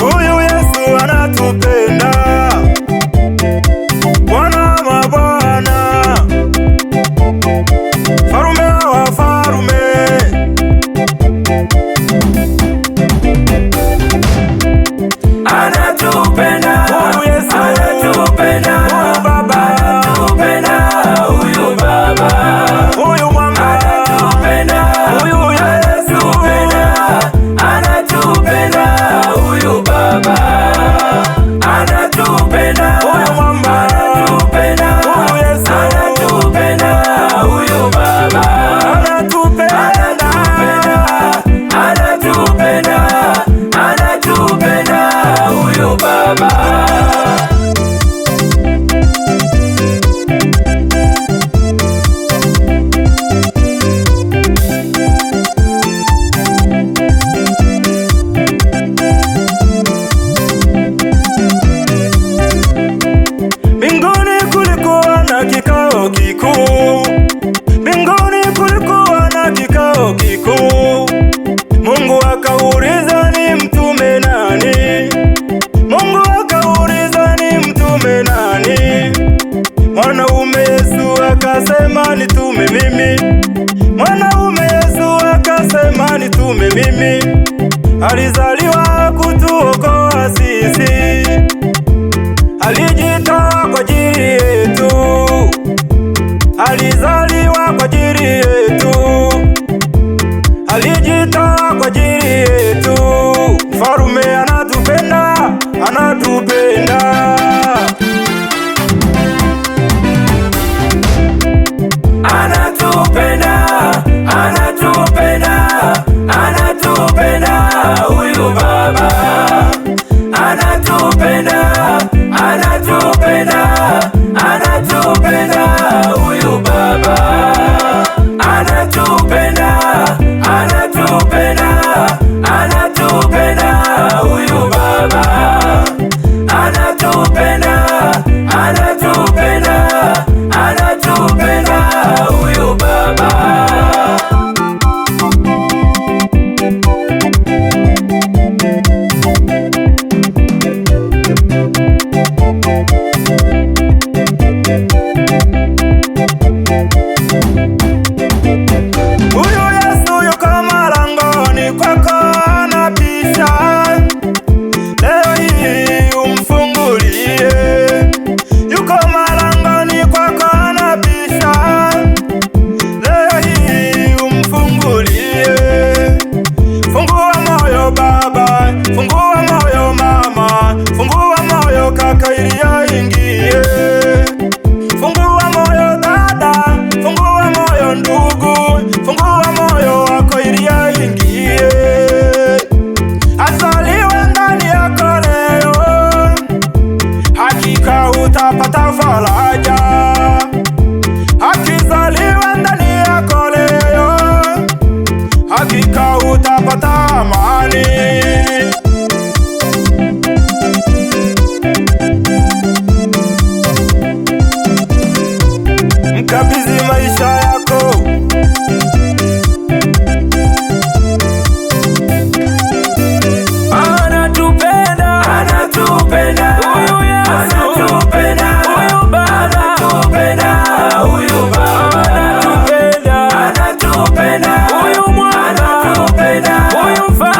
Huyu Yesu anatupenda, Bwana wa mabwana, Mfalume wa wafalme. Anatupenda, Huyu Yesu anatupenda, huyu Baba, anatupenda, huyu Baba, huyu Mwamba, anatupenda, huyu Yesu, anatupenda, huyu Baba, anatupenda, huyu Mwamba, anatupenda, huyu Yesu, anatupenda, huyu Baba, anatupenda, anatupenda, anatupenda, huyu Baba. Mbinguni kulikuwa na kikao kikuu, mbinguni kulikuwa na kikao kikuu. Mungu akauliza ni mtume nani? Mungu akauliza ni mtume nani? Mwanaume Yesu akasema nitume mimi. Mwanaume Yesu akasema nitume mimi. Alizaliwa kutuokoa sisi, alijitoa kwa ajili yetu, alizaliwa kwa ajili yetu, alijitoa kwa ajili yetu. Mfalume anatupenda, anatupenda. Anatupenda, anatupenda, anatupenda, huyu Baba. Anatupenda, anatupenda, anatupenda, huyu Baba. Anatupenda, anatupenda, anatupenda, huyu Baba. Anatupenda, anatupenda, anatupenda, huyu Baba. Huyu Yesu yuko malangoni kwako anabisha, leo hii umfungulie. Yuko malangoni kwako anabisha, leo hii umfungulie. Fungua moyo baba, fungua moyo mama, fungua moyo kaka ili aingie. Fungua moyo dada, fungua moyo ndugu, fungua moyo wako ili aingie. Azaliwe ndani yako leo, hakika utapata faraja. Akizaliwe ndani yako leo, hakika utapata amani. Mkabidhi maisha yako, Anatupenda, anatupenda, huyu Yesu. Anatupenda, huyu Baba. Anatupenda, huyu Baba. Anatupenda, anatupenda, huyu Mwana. Anatupenda, huyu Mfalme.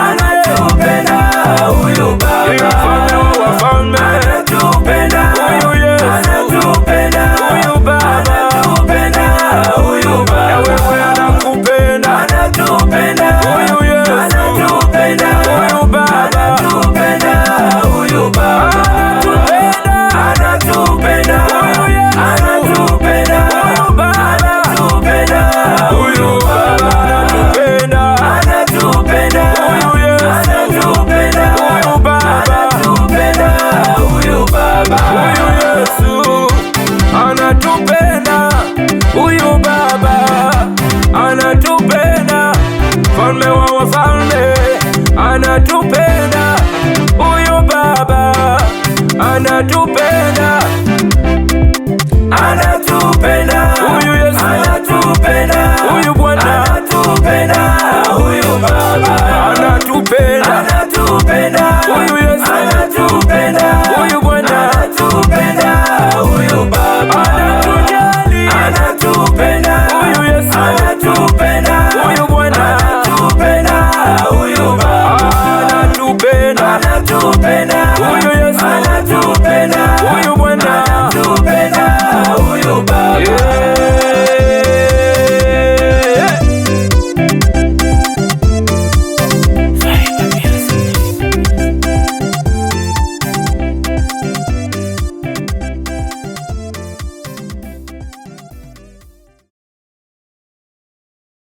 anatupenda, huyu Baba anatupenda,